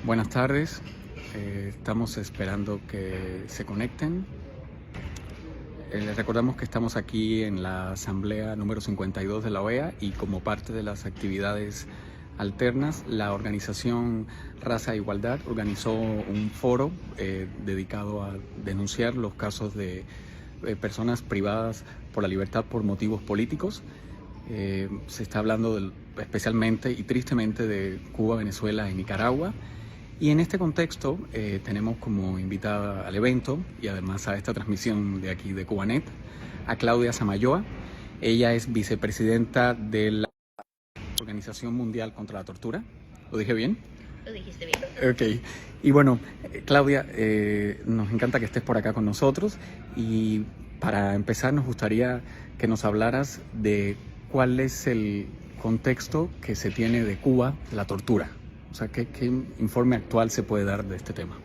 Buenas tardes, estamos esperando que se conecten. Les recordamos que estamos aquí en la asamblea número 52 de la OEA y como parte de las actividades alternas, la organización Raza e Igualdad organizó un foro dedicado a denunciar los casos de personas privadas por la libertad por motivos políticos. Se está hablando especialmente y tristemente de Cuba, Venezuela y Nicaragua. Y en este contexto tenemos como invitada al evento y además a esta transmisión de aquí de Cubanet a Claudia Samayoa. Ella es vicepresidenta de la Organización Mundial contra la Tortura. ¿Lo dije bien? Lo dijiste bien. Ok. Y bueno, Claudia, nos encanta que estés por acá con nosotros y para empezar nos gustaría que nos hablaras de cuál es el contexto que se tiene de Cuba, la tortura. O sea, ¿qué informe actual se puede dar de este tema?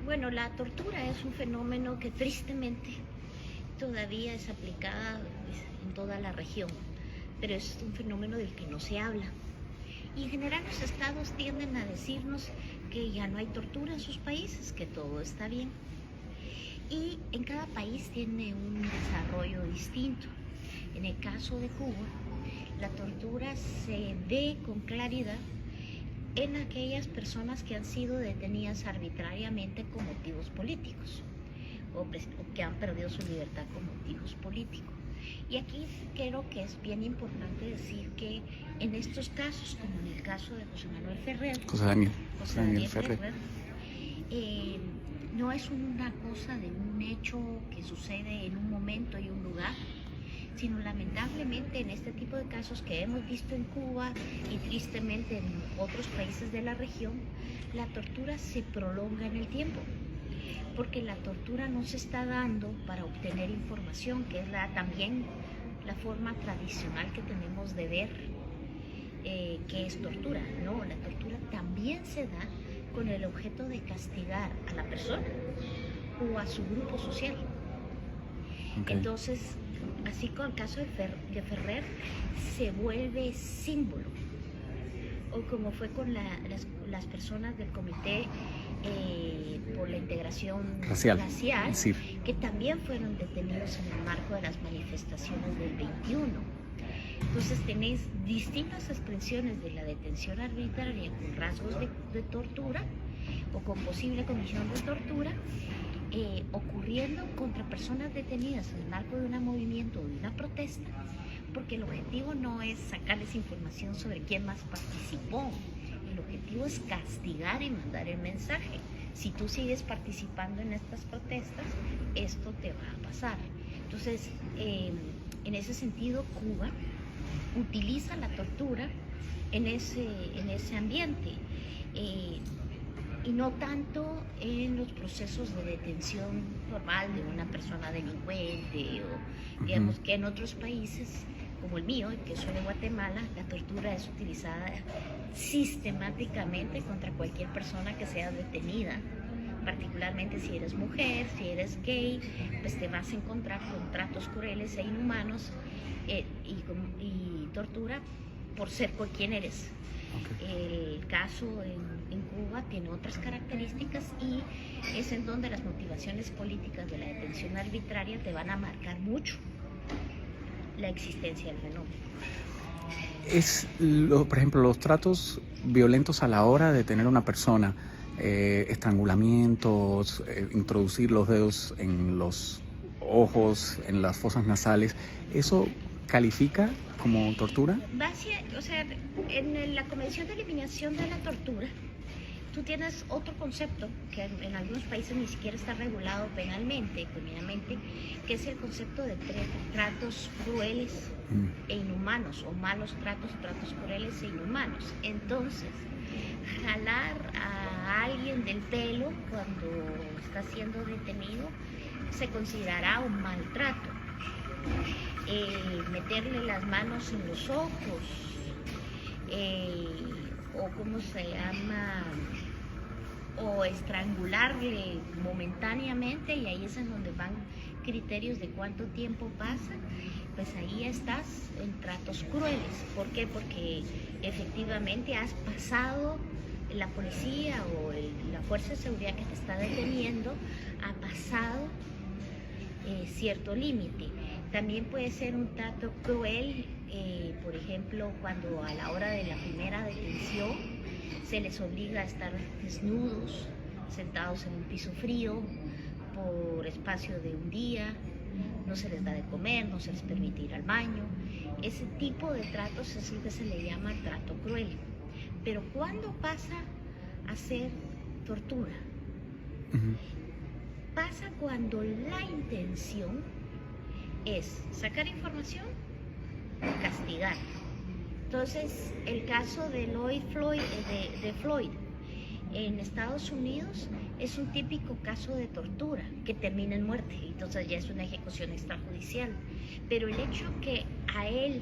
Bueno, la tortura es un fenómeno que tristemente todavía es aplicada en toda la región, pero es un fenómeno del que no se habla. Y en general los estados tienden a decirnos que ya no hay tortura en sus países, que todo está bien. Y en cada país tiene un desarrollo distinto. En el caso de Cuba, la tortura se ve con claridad en aquellas personas que han sido detenidas arbitrariamente con motivos políticos o que han perdido su libertad con motivos políticos. Y aquí creo que es bien importante decir que en estos casos, como en el caso de José Manuel Ferrer, José Daniel Ferrer, no es una cosa de un hecho que sucede en un momento y un lugar, sino lamentablemente en este tipo de casos que hemos visto en Cuba y tristemente en otros países de la región, la tortura se prolonga en el tiempo, porque la tortura no se está dando para obtener información, que es también la forma tradicional que tenemos de ver qué es tortura. No, la tortura también se da con el objeto de castigar a la persona o a su grupo social. Okay. Entonces, así con el caso de Ferrer, se vuelve símbolo, o como fue con las personas del Comité por la Integración Racial, sí, que también fueron detenidos en el marco de las manifestaciones del 21. Entonces tenéis distintas expresiones de la detención arbitraria con rasgos de tortura o con posible comisión de tortura, ocurriendo contra personas detenidas en el marco de un movimiento o de una protesta, porque el objetivo no es sacarles información sobre quién más participó, el objetivo es castigar y mandar el mensaje: si tú sigues participando en estas protestas, esto te va a pasar. Entonces, en ese sentido, Cuba utiliza la tortura en ese ambiente. Y no tanto en los procesos de detención normal de una persona delincuente o digamos que en otros países como el mío, que soy de Guatemala, la tortura es utilizada sistemáticamente contra cualquier persona que sea detenida, particularmente si eres mujer, si eres gay, pues te vas a encontrar con tratos crueles e inhumanos y tortura por ser por quien eres. Okay. El caso en Cuba tiene otras características y es en donde las motivaciones políticas de la detención arbitraria te van a marcar mucho la existencia del fenómeno. Por ejemplo, los tratos violentos a la hora de detener a una persona, estrangulamientos, introducir los dedos en los ojos, en las fosas nasales, ¿eso califica como tortura? O sea, en la Convención de Eliminación de la Tortura, tú tienes otro concepto que en algunos países ni siquiera está regulado penalmente, criminalmente, que es el concepto de tratos crueles e inhumanos, o malos tratos crueles e inhumanos. Entonces, jalar a alguien del pelo cuando está siendo detenido se considerará un maltrato. Meterle las manos en los ojos, o cómo se llama, o estrangularle momentáneamente, y ahí es en donde van criterios de cuánto tiempo pasa, pues ahí estás en tratos crueles. ¿Por qué? Porque efectivamente has pasado la policía o la fuerza de seguridad que te está deteniendo ha pasado cierto límite. También puede ser un trato cruel, por ejemplo, cuando a la hora de la primera detención se les obliga a estar desnudos, sentados en un piso frío por espacio de un día, no se les da de comer, no se les permite ir al baño. Ese tipo de tratos es lo que se le llama trato cruel. Pero ¿cuándo pasa a ser tortura? Pasa cuando la intención es sacar información o castigar. Entonces, el caso de Floyd en Estados Unidos es un típico caso de tortura que termina en muerte, entonces ya es una ejecución extrajudicial. Pero el hecho que a él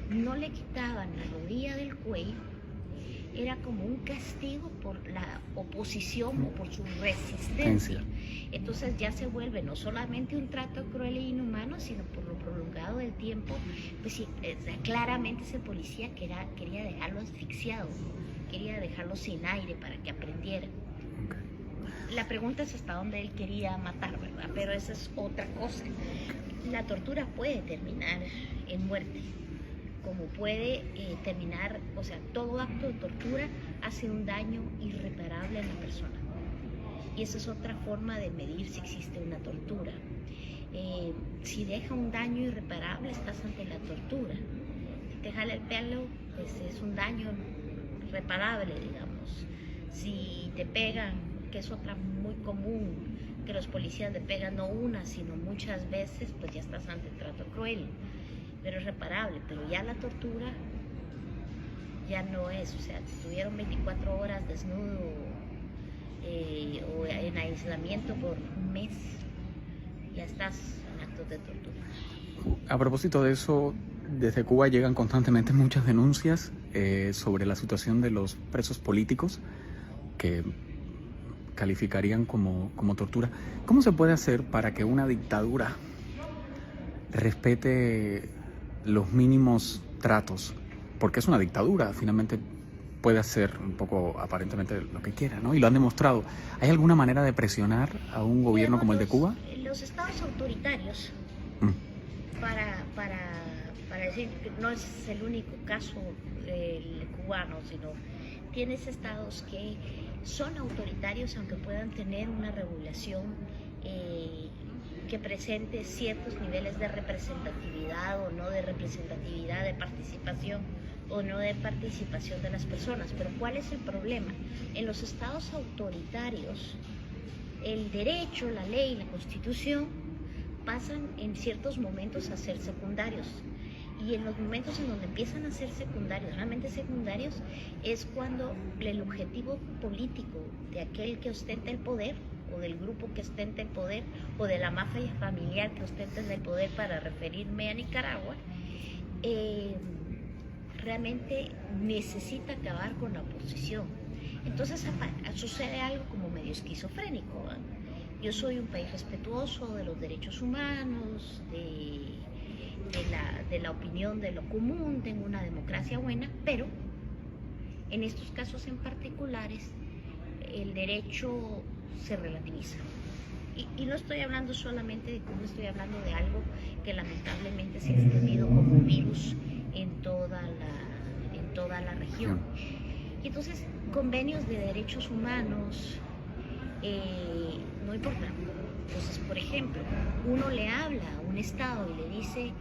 no le quitaban la rodilla del cuello era como un castigo por la oposición o por su resistencia. Entonces ya se vuelve no solamente un trato cruel e inhumano, sino por lo prolongado del tiempo, pues sí, claramente ese policía quería dejarlo asfixiado, quería dejarlo sin aire para que aprendiera. La pregunta es hasta dónde él quería matar, ¿verdad? Pero esa es otra cosa. La tortura puede terminar en muerte, como puede terminar, o sea, todo acto de tortura hace un daño irreparable a la persona. Y esa es otra forma de medir si existe una tortura. Si deja un daño irreparable, estás ante la tortura. Si te jala el pelo, pues es un daño reparable, digamos. Si te pegan, que es otra muy común, que los policías le pegan no una, sino muchas veces, pues ya estás ante el trato cruel. Pero es reparable, pero ya la tortura ya no es, o sea, si estuvieron 24 horas desnudo o en aislamiento por un mes, ya estás en actos de tortura. A propósito de eso, desde Cuba llegan constantemente muchas denuncias sobre la situación de los presos políticos que calificarían como tortura. ¿Cómo se puede hacer para que una dictadura respete los mínimos tratos? Porque es una dictadura, finalmente puede hacer un poco aparentemente lo que quiera, ¿no? Y lo han demostrado. ¿Hay alguna manera de presionar a un gobierno como el de Cuba? Los estados autoritarios, para decir que no es el único caso cubano, sino tienes estados que son autoritarios aunque puedan tener una regulación que presente ciertos niveles de representatividad o no de representatividad, de participación o no de participación de las personas. Pero ¿cuál es el problema? En los estados autoritarios, el derecho, la ley, la constitución pasan en ciertos momentos a ser secundarios. Y en los momentos en donde empiezan a ser secundarios, realmente secundarios, es cuando el objetivo político de aquel que ostenta el poder, o del grupo que ostenta el poder, o de la mafia familiar que ostenta el poder, para referirme a Nicaragua, realmente necesita acabar con la oposición. Entonces sucede algo como medio esquizofrénico, ¿verdad? Yo soy un país respetuoso de los derechos humanos, de la opinión de lo común, tengo una democracia buena, pero en estos casos en particulares el derecho se relativiza. Y no estoy hablando solamente de Cuba, estoy hablando de algo que lamentablemente se ha extendido como un virus en toda la región. Y entonces convenios de derechos humanos no importan. Entonces, por ejemplo, uno le habla a un Estado y le dice: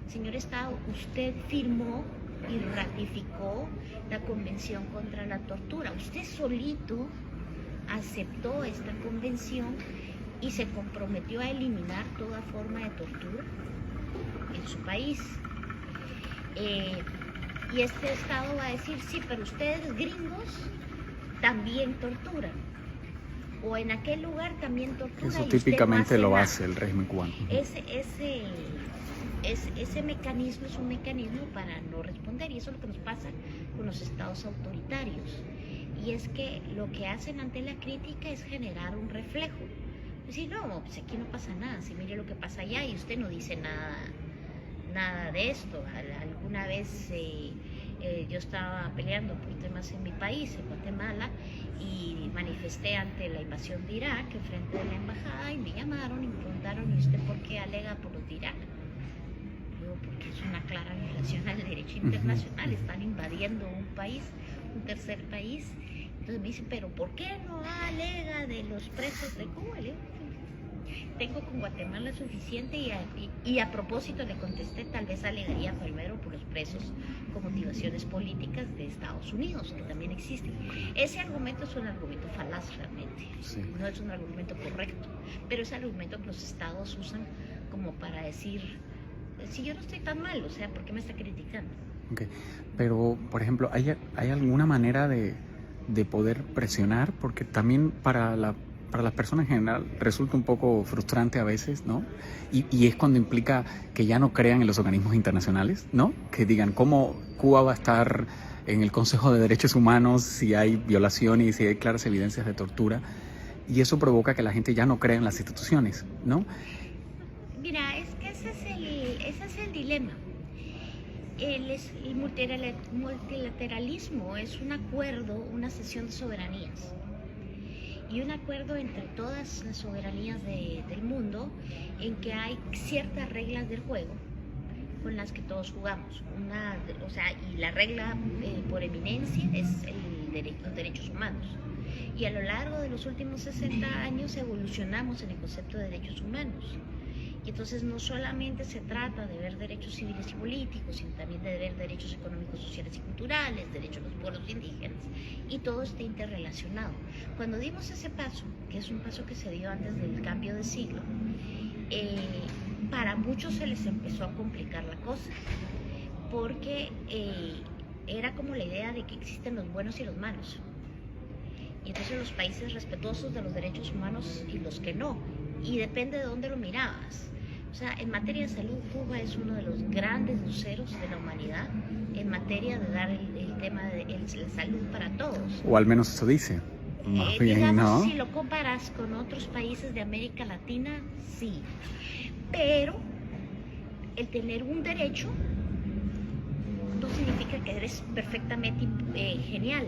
señor Estado, usted firmó y ratificó la Convención contra la Tortura. Usted solito aceptó esta convención y se comprometió a eliminar toda forma de tortura en su país. Y este Estado va a decir: sí, pero ustedes gringos también torturan. O en aquel lugar también torturan. Eso típicamente lo hace el régimen cubano. Ese mecanismo es un mecanismo para no responder, y eso es lo que nos pasa con los estados autoritarios. Y es que lo que hacen ante la crítica es generar un reflejo. Decir: no, pues aquí no pasa nada, si mire lo que pasa allá y usted no dice nada de esto. Alguna vez Yo estaba peleando por temas en mi país, en Guatemala, y manifesté ante la invasión de Irak enfrente de la embajada y me llamaron y me preguntaron: ¿y usted por qué alega por los de Irak? Digo: porque es una clara violación al derecho internacional, están invadiendo un país, un tercer país. Entonces me dice: ¿pero por qué no alega de los presos de Cuba? Le digo: tengo con Guatemala suficiente, y a propósito le contesté: tal vez alegaría primero por los presos con motivaciones políticas de Estados Unidos, que también existen. Ese argumento es un argumento falaz realmente, Sí. no es un argumento correcto, pero es el argumento que los estados usan como para decir: si yo no estoy tan mal, o sea, ¿por qué me está criticando? Okay. Pero, por ejemplo, ¿hay alguna manera de poder presionar? Porque también para las personas en general resulta un poco frustrante a veces, ¿no? Y es cuando implica que ya no crean en los organismos internacionales, ¿no? Que digan: ¿cómo Cuba va a estar en el Consejo de Derechos Humanos si hay violaciones y si hay claras evidencias de tortura? Y eso provoca que la gente ya no crea en las instituciones, ¿no? Mira, es que ese es el dilema. El multilateralismo es un acuerdo, una cesión de soberanías, y un acuerdo entre todas las soberanías del mundo, en que hay ciertas reglas del juego con las que todos jugamos. Y la regla por eminencia es los derechos humanos. Y a lo largo de los últimos 60 años evolucionamos en el concepto de derechos humanos. Y entonces no solamente se trata de ver derechos civiles y políticos, sino también de ver derechos económicos, sociales y culturales, derechos de los pueblos indígenas, y todo está interrelacionado. Cuando dimos ese paso, que es un paso que se dio antes del cambio de siglo, para muchos se les empezó a complicar la cosa, porque era como la idea de que existen los buenos y los malos. Y entonces los países respetuosos de los derechos humanos y los que no, y depende de dónde lo mirabas. O sea, en materia de salud, Cuba es uno de los grandes luceros de la humanidad en materia de dar el tema de la salud para todos. O al menos eso dice. Más bien, digamos, ¿no? si lo comparas con otros países de América Latina, sí. Pero el tener un derecho no significa que eres perfectamente genial.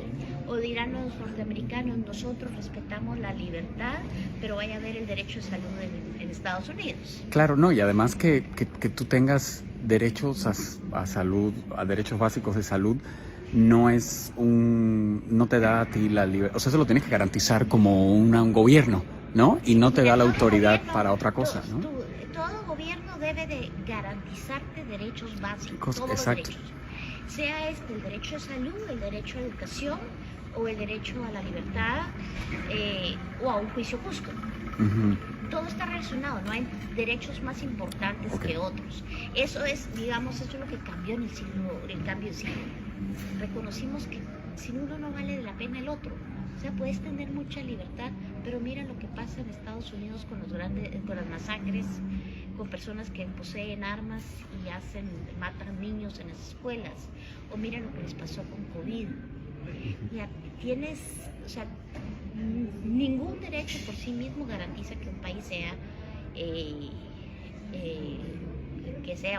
O dirán los norteamericanos: nosotros respetamos la libertad, pero vaya a haber el derecho de salud en Estados Unidos. Claro, no, y además que tú tengas derechos a salud, a derechos básicos de salud, no te da a ti la libertad. O sea, eso lo tienes que garantizar como un gobierno, ¿no? Y no te da la autoridad para otra cosa, ¿no? Todo gobierno debe de garantizarte derechos básicos, todos Exacto. los derechos. Sea el derecho a salud, el derecho a educación, o el derecho a la libertad, o a un juicio justo. Todo está relacionado, no hay derechos más importantes que otros. Eso es lo que cambió en el cambio de siglo. Reconocimos que sin uno no vale la pena el otro. O sea, puedes tener mucha libertad, pero mira lo que pasa en Estados Unidos con las masacres, con personas que poseen armas y matan niños en las escuelas. O mira lo que les pasó con COVID. Ya ningún derecho por sí mismo garantiza que un país sea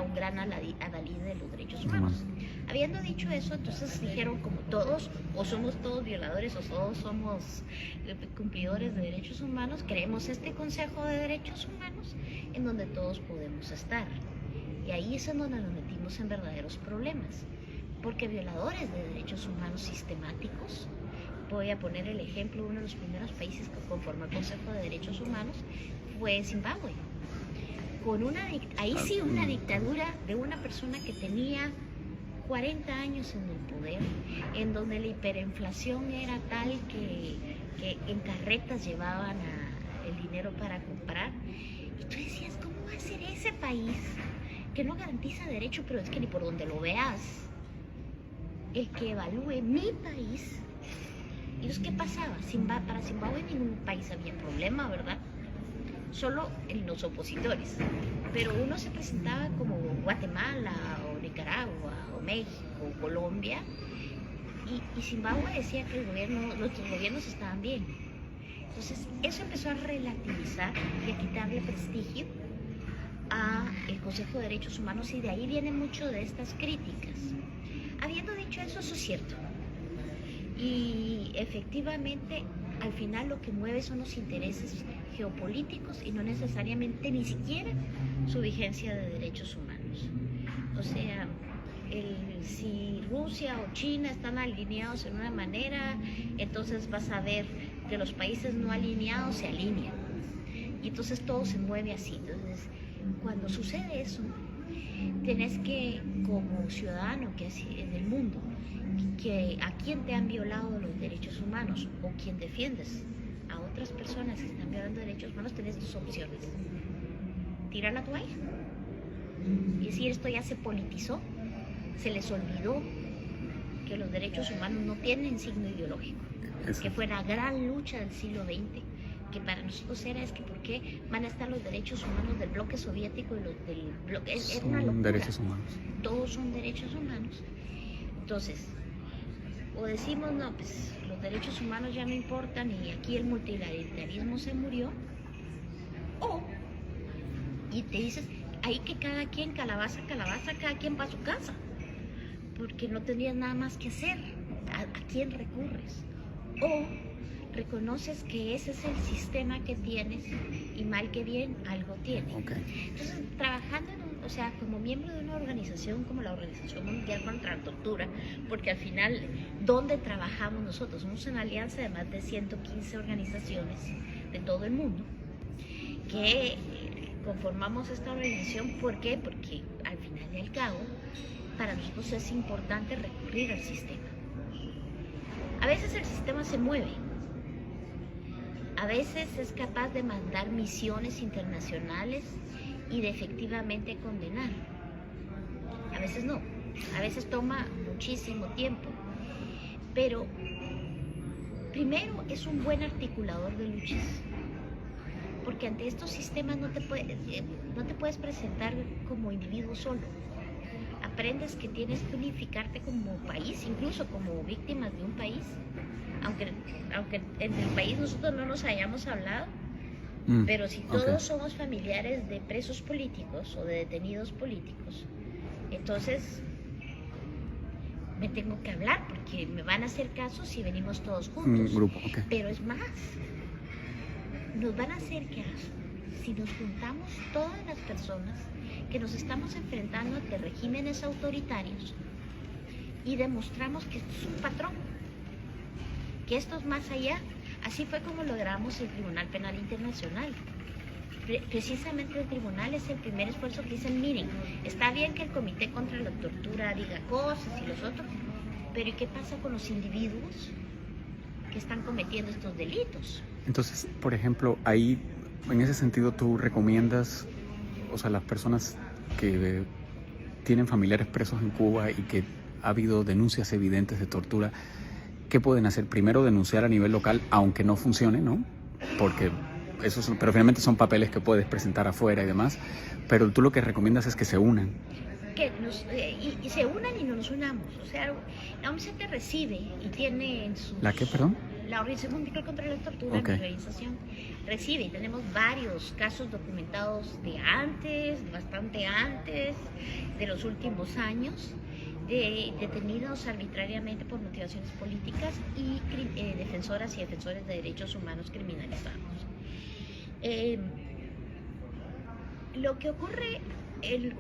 un gran adalid de los derechos humanos. Habiendo dicho eso, entonces dijeron: como todos, o somos todos violadores, o todos somos cumplidores de derechos humanos, creemos este Consejo de Derechos Humanos en donde todos podemos estar. Y ahí es en donde nos metimos en verdaderos problemas, porque violadores de derechos humanos sistemáticos, voy a poner el ejemplo: uno de los primeros países que conformó el Consejo de Derechos Humanos fue Zimbabue, con una dictadura de una persona que tenía 40 años en el poder, en donde la hiperinflación era tal que en carretas llevaban el dinero para comprar. Y tú decías: ¿cómo va a ser ese país que no garantiza derecho? Pero es que ni por donde lo veas, el que evalúe mi país. ¿Y entonces qué pasaba? Para Zimbabue en ningún país había problema, ¿verdad? Solo en los opositores. Pero uno se presentaba como Guatemala, o Nicaragua, o México, o Colombia, y Zimbabue decía que nuestros gobiernos estaban bien. Entonces eso empezó a relativizar y a quitarle prestigio al Consejo de Derechos Humanos, y de ahí vienen mucho de estas críticas. Habiendo dicho eso, eso es cierto. Y efectivamente, al final lo que mueve son los intereses geopolíticos y no necesariamente ni siquiera su vigencia de derechos humanos. O sea, si Rusia o China están alineados en una manera, entonces vas a ver que los países no alineados se alinean. Y entonces todo se mueve así. Entonces, cuando sucede eso, tenés que, como ciudadano que es del mundo, que a quien te han violado los derechos humanos o quien defiendes a otras personas que están violando derechos humanos, tenés dos opciones: tirar la toalla y decir esto ya se politizó, se les olvidó que los derechos humanos no tienen signo ideológico, que fue la gran lucha del siglo XX, que para nosotros era, es que ¿por qué van a estar los derechos humanos del bloque soviético y los del bloque? Era una locura. Derechos humanos. Todos son derechos humanos. Entonces, o decimos, no, pues los derechos humanos ya no importan y aquí el multilateralismo se murió, y te dices, ahí que cada quien, calabaza, cada quien va a su casa, porque no tendrías nada más que hacer. ¿A quién recurres? O reconoces que ese es el sistema que tienes y mal que bien algo tiene. Okay. Entonces, trabajando como miembro de una organización como la Organización Mundial contra la Tortura, porque al final, ¿dónde trabajamos nosotros? Somos una alianza de más de 115 organizaciones de todo el mundo que conformamos esta organización. ¿Por qué? Porque al final y al cabo, para nosotros es importante recurrir al sistema. A veces el sistema se mueve, a veces es capaz de mandar misiones internacionales y de efectivamente condenar. A veces no, a veces toma muchísimo tiempo, pero primero es un buen articulador de luchas, porque ante estos sistemas no te puedes presentar como individuo solo. Aprendes que tienes que unificarte como país, incluso como víctimas de un país, aunque en el país nosotros no nos hayamos hablado, pero si todos somos familiares de presos políticos o de detenidos políticos, entonces me tengo que hablar porque me van a hacer caso si venimos todos juntos. Grupo, okay. Pero es más, nos van a hacer caso si nos juntamos todas las personas que nos estamos enfrentando ante regímenes autoritarios y demostramos que esto es un patrón, que esto es más allá. Así fue como logramos el Tribunal Penal Internacional. Precisamente el tribunal es el primer esfuerzo que dicen, miren, está bien que el Comité contra la Tortura diga cosas y los otros, pero ¿y qué pasa con los individuos que están cometiendo estos delitos? Entonces, por ejemplo, ahí, en ese sentido, tú recomiendas, o sea, las personas que tienen familiares presos en Cuba y que ha habido denuncias evidentes de tortura, ¿qué pueden hacer? Primero, denunciar a nivel local, aunque no funcione, ¿no? Porque pero finalmente son papeles que puedes presentar afuera y demás. Pero tú lo que recomiendas es que se unan. Que y se unan y nos unamos. O sea, la OMC te recibe y tiene en sus... ¿La qué, perdón? La Organización Mundial contra la Tortura, Okay. La organización recibe, y tenemos varios casos documentados de antes, bastante antes, de los últimos años, de detenidos arbitrariamente por motivaciones políticas y defensoras y defensores de derechos humanos criminalizados. Lo que ocurre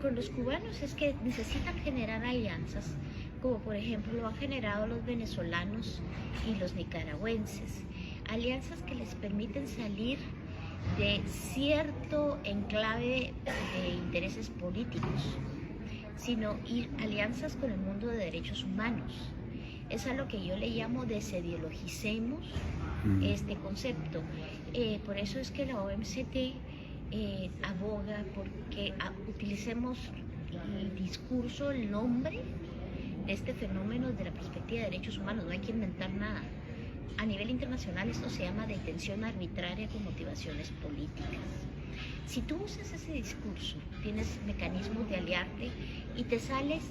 con los cubanos es que necesitan generar alianzas, como por ejemplo lo han generado los venezolanos y los nicaragüenses, alianzas que les permiten salir de cierto enclave de intereses políticos, sino ir alianzas con el mundo de derechos humanos. Es a lo que yo le llamo desideologicemos este concepto. Por eso es que la OMCT aboga porque utilicemos el discurso, el nombre de este fenómeno desde la perspectiva de derechos humanos. No hay que inventar nada. A nivel internacional esto se llama detención arbitraria con motivaciones políticas. Si tú usas ese discurso, tienes mecanismos de aliarte y te sales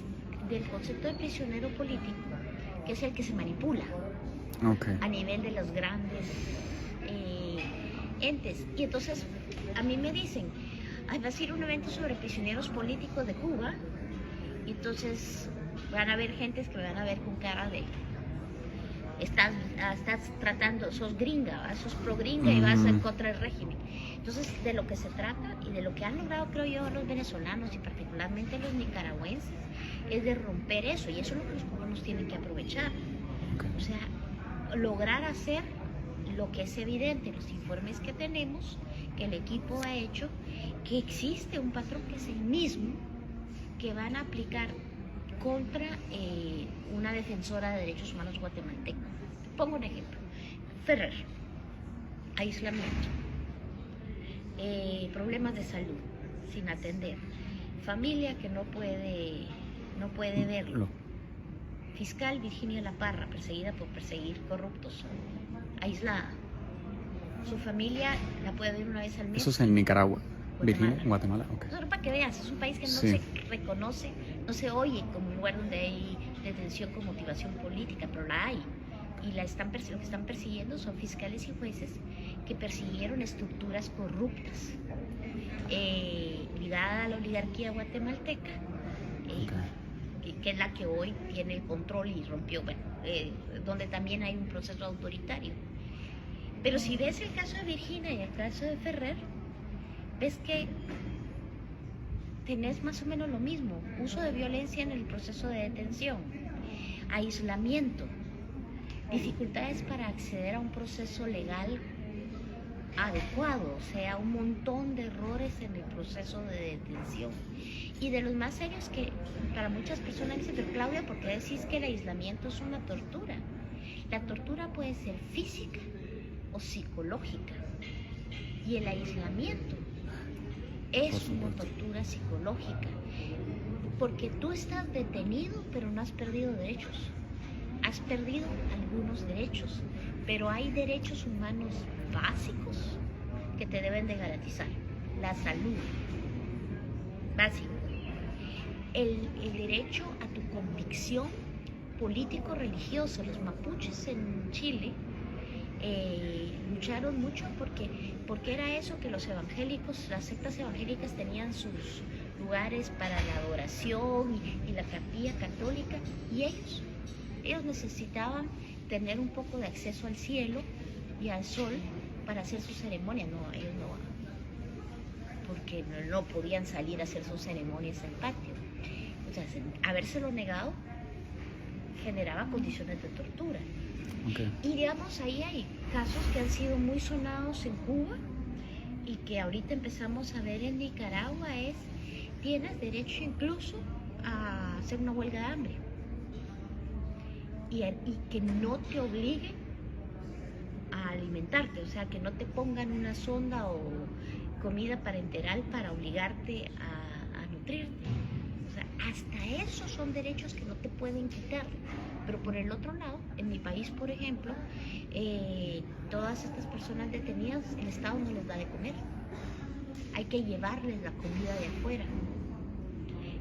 del concepto de prisionero político, que es el que se manipula a nivel de los grandes entes. Y entonces a mí me dicen, va a ser un evento sobre prisioneros políticos de Cuba, y entonces Van a haber gentes que me van a ver con cara de estás tratando, sos gringa, ¿va? Sos pro gringa y vas en contra del régimen. Entonces, de lo que se trata y de lo que han logrado, creo yo, los venezolanos y particularmente los nicaragüenses, es de romper eso, y eso es lo que los cubanos tienen que aprovechar. O sea, lograr hacer lo que es evidente en los informes que tenemos, que el equipo ha hecho, que existe un patrón que es el mismo, que van a aplicar contra una defensora de derechos humanos guatemalteca. Pongo un ejemplo. Ferrer, aislamiento, problemas de salud sin atender, familia que no puede verlo, fiscal Virginia La Parra, perseguida por perseguir corruptos, aislada. Su familia la puede ver una vez al mes. Eso es en Nicaragua. Guatemala. Virginia, Guatemala, ok. Solo para que veas, es un país que no Sí. se reconoce, no se oye como un lugar donde hay detención con motivación política, pero la hay. Y lo que están persiguiendo son fiscales y jueces que persiguieron estructuras corruptas ligadas a la oligarquía guatemalteca, que es la que hoy tiene el control y rompió, bueno, donde también hay un proceso autoritario. Pero si ves el caso de Virginia y el caso de Ferrer, ves que tenés más o menos lo mismo: uso de violencia en el proceso de detención, aislamiento, dificultades para acceder a un proceso legal adecuado, o sea, un montón de errores en el proceso de detención. Y de los más serios, que para muchas personas dicen, pero Claudia, ¿por qué decís que el aislamiento es una tortura? La tortura puede ser física o psicológica, y el aislamiento es una tortura psicológica, porque tú estás detenido pero no has perdido derechos. Has perdido algunos derechos, pero hay derechos humanos básicos que te deben de garantizar. La salud, básico. El derecho a tu convicción político-religiosa. Los mapuches en Chile lucharon mucho porque era eso, que los evangélicos, las sectas evangélicas tenían sus lugares para la adoración y la capilla católica, y ellos necesitaban tener un poco de acceso al cielo y al sol para hacer su ceremonia. No, ellos no, porque no podían salir a hacer sus ceremonias al patio. O sea, habérselo negado generaba condiciones de tortura. Okay. Y digamos, ahí hay casos que han sido muy sonados en Cuba y que ahorita empezamos a ver en Nicaragua. Tienes derecho incluso a hacer una huelga de hambre y que no te obliguen a alimentarte, o sea, que no te pongan una sonda o comida parenteral para obligarte a nutrirte. O sea, hasta esos son derechos que no te pueden quitar. Pero por el otro lado, en mi país, por ejemplo, todas estas personas detenidas, el Estado no les da de comer. Hay que llevarles la comida de afuera.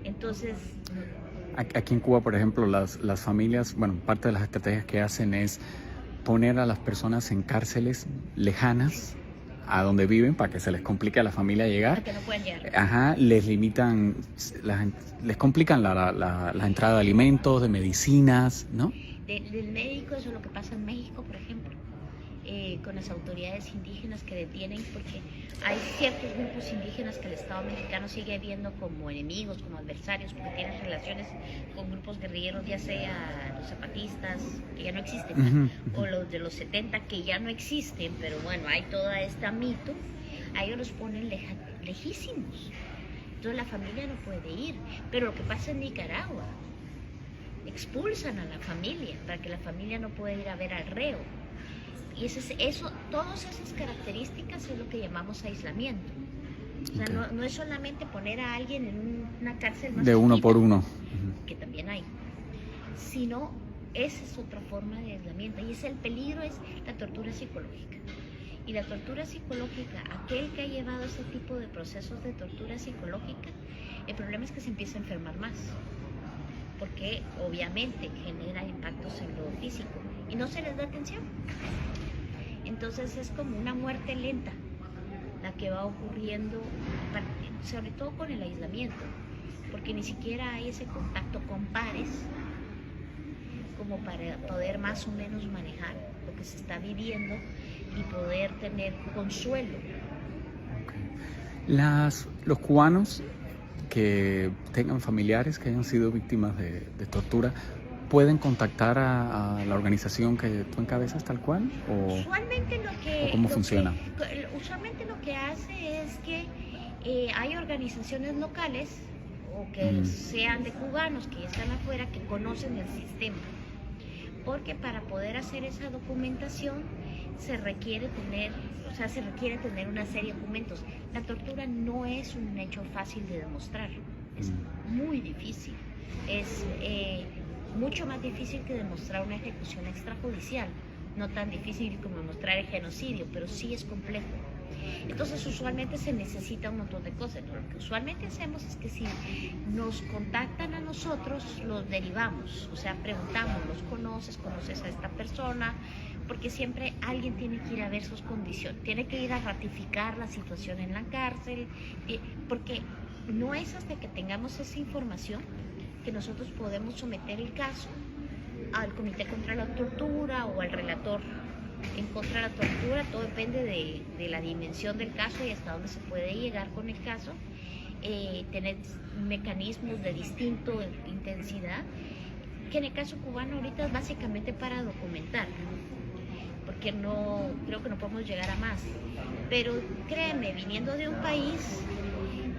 Entonces... Aquí en Cuba, por ejemplo, las familias, bueno, parte de las estrategias que hacen es poner a las personas en cárceles lejanas a donde viven para que se les complique a la familia llegar. Para que no puedan llegar. Ajá, les limitan, les complican la entrada de alimentos, de medicinas, ¿no? Del médico, eso es lo que pasa en México, por ejemplo, con las autoridades indígenas que detienen, porque hay ciertos grupos indígenas que el Estado mexicano sigue viendo como enemigos, como adversarios, porque tienen relaciones con grupos guerrilleros, ya sea los zapatistas, que ya no existen, o los de los 70, que ya no existen, pero bueno, hay toda esta mito. A ellos los ponen lejísimos, entonces la familia no puede ir. Pero lo que pasa en Nicaragua, expulsan a la familia para que la familia no pueda ir a ver al reo. Y todas esas características es lo que llamamos aislamiento. O sea, Okay. no es solamente poner a alguien en una cárcel más de uno chiquita, por uno, que también hay, sino esa es otra forma de aislamiento. Y el peligro es la tortura psicológica. Y la tortura psicológica, aquel que ha llevado ese tipo de procesos de tortura psicológica, el problema es que se empieza a enfermar más, porque obviamente genera impactos en lo físico y no se les da atención. Entonces es como una muerte lenta la que va ocurriendo, sobre todo con el aislamiento, porque ni siquiera hay ese contacto con pares como para poder más o menos manejar lo que se está viviendo y poder tener consuelo. Okay. Los cubanos que tengan familiares que hayan sido víctimas de tortura, ¿pueden contactar a la organización que tú encabezas tal cual? Usualmente ¿O cómo funciona? Usualmente lo que hace es que hay organizaciones locales o que sean de cubanos que ya están afuera, que conocen el sistema. Porque para poder hacer esa documentación se requiere tener una serie de documentos. La tortura no es un hecho fácil de demostrar, es muy difícil. Es mucho más difícil que demostrar una ejecución extrajudicial, no tan difícil como demostrar el genocidio, pero sí es complejo. Entonces usualmente se necesita un montón de cosas. Lo que usualmente hacemos es que si nos contactan a nosotros, los derivamos, o sea, preguntamos, ¿los conoces? ¿Conoces a esta persona? Porque siempre alguien tiene que ir a ver sus condiciones, tiene que ir a ratificar la situación en la cárcel, porque no es hasta que tengamos esa información que nosotros podemos someter el caso al Comité contra la Tortura o al relator en contra de la tortura. Todo depende de la dimensión del caso y hasta dónde se puede llegar con el caso. Tener mecanismos de distinta intensidad, que en el caso cubano ahorita es básicamente para documentar, porque creo que no podemos llegar a más. Pero créeme, viniendo de un país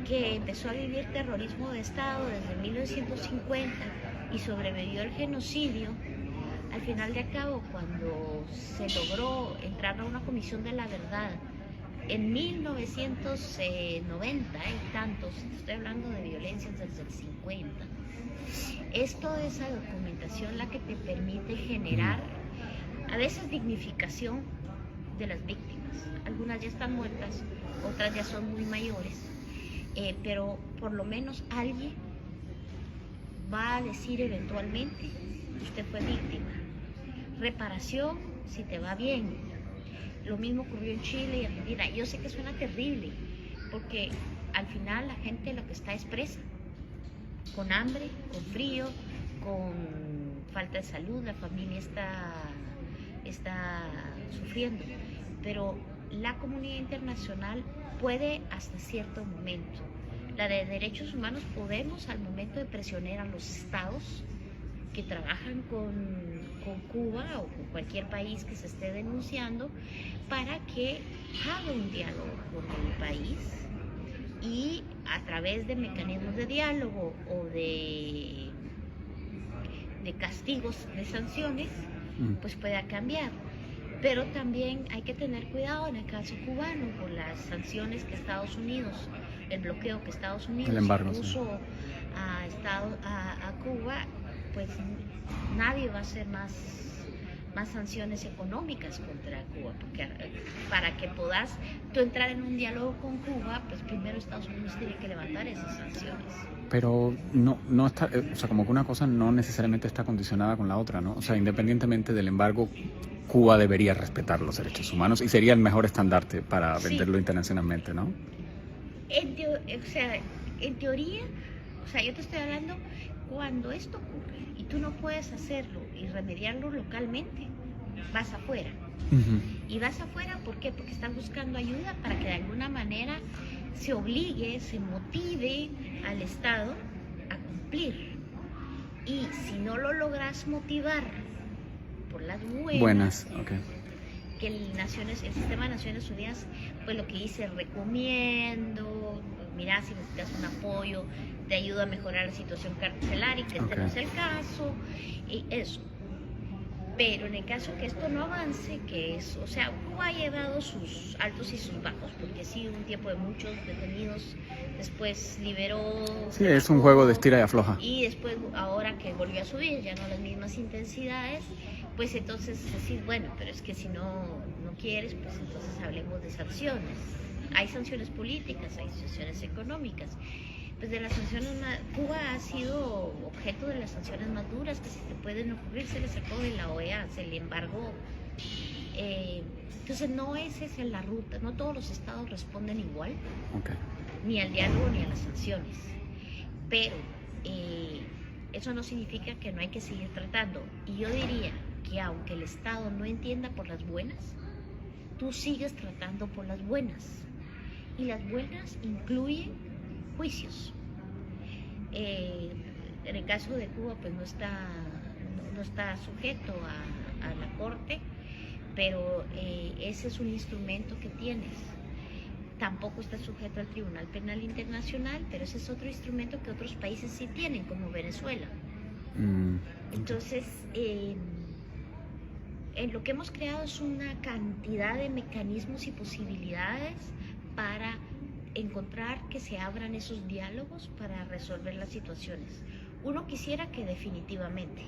que empezó a vivir terrorismo de Estado desde 1950 y sobrevivió al genocidio, al final de cabo, cuando se logró entrar a una comisión de la verdad en 1990 y tantos, estoy hablando de violencias desde el 50, es toda esa documentación la que te permite generar a veces dignificación de las víctimas. Algunas ya están muertas, otras ya son muy mayores, pero por lo menos alguien va a decir eventualmente: usted fue víctima. Reparación si te va bien. Lo mismo ocurrió en Chile y Argentina. Yo sé que suena terrible, porque al final la gente lo que está es presa, con hambre, con frío, con falta de salud, la familia está sufriendo, pero la comunidad internacional puede hasta cierto momento. La de derechos humanos podemos al momento de presionar a los estados que trabajan con Cuba o con cualquier país que se esté denunciando, para que haga un diálogo con el país y a través de mecanismos de diálogo o de castigos, de sanciones, pues pueda cambiar. Pero también hay que tener cuidado en el caso cubano con las sanciones que Estados Unidos, el bloqueo que Estados Unidos puso a Cuba. Pues nadie va a hacer más sanciones económicas contra Cuba, porque para que puedas tú entrar en un diálogo con Cuba, pues primero Estados Unidos tiene que levantar esas sanciones. Pero no está, o sea, como que una cosa no necesariamente está condicionada con la otra, ¿no? O sea, independientemente del embargo, Cuba debería respetar los derechos humanos y sería el mejor estandarte para venderlo internacionalmente, ¿no? En teoría, o sea, yo te estoy hablando cuando esto ocurre y tú no puedes hacerlo y remediarlo localmente, vas afuera. Y vas afuera, ¿por qué? Porque estás buscando ayuda para que de alguna manera se obligue, se motive al Estado a cumplir. Y si no lo logras motivar por las buenas, okay, que el sistema de Naciones Unidas, pues lo que dice, recomiendo, mira, si necesitas un apoyo, te ayuda a mejorar la situación carcelaria, que este no es el caso, y eso. Pero en el caso que esto no avance, o sea, Cuba ha llevado sus altos y sus bajos, porque sí, un tiempo de muchos detenidos, después liberó... Sí, es un juego de estira y afloja. Y después, ahora que volvió a subir, ya no las mismas intensidades, pues entonces decir, bueno, pero es que si no quieres, pues entonces hablemos de sanciones. Hay sanciones políticas, hay sanciones económicas. Pues de las sanciones, Cuba ha sido objeto de las sanciones más duras que se te pueden ocurrir. Se le sacó de la OEA, se le embargó. Entonces no esa es la ruta, no todos los estados responden igual, ni al diálogo ni a las sanciones. Pero eso no significa que no hay que seguir tratando. Y yo diría que aunque el Estado no entienda por las buenas, tú sigues tratando por las buenas. Y las buenas incluyen juicios. En el caso de Cuba, pues no está sujeto a la corte, pero ese es un instrumento que tienes. Tampoco está sujeto al Tribunal Penal Internacional, pero ese es otro instrumento que otros países sí tienen, como Venezuela. Entonces, en lo que hemos creado es una cantidad de mecanismos y posibilidades para encontrar que se abran esos diálogos para resolver las situaciones. Uno quisiera que definitivamente,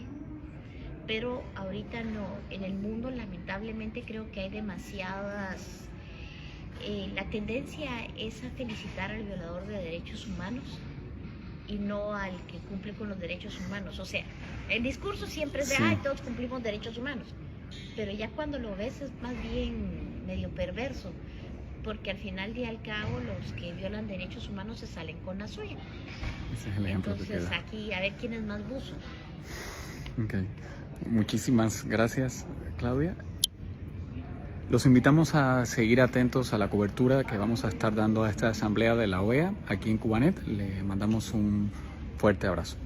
pero ahorita no. En el mundo, lamentablemente, creo que hay demasiadas... la tendencia es a felicitar al violador de derechos humanos y no al que cumple con los derechos humanos. O sea, el discurso siempre es de, ay, todos cumplimos derechos humanos, pero ya cuando lo ves es más bien medio perverso, porque al final y al cabo los que violan derechos humanos se salen con la suya. Ese es el ejemplo. Entonces que aquí a ver quién es más buzo. Okay. Muchísimas gracias, Claudia. Los invitamos a seguir atentos a la cobertura que vamos a estar dando a esta asamblea de la OEA aquí en Cubanet. Le mandamos un fuerte abrazo.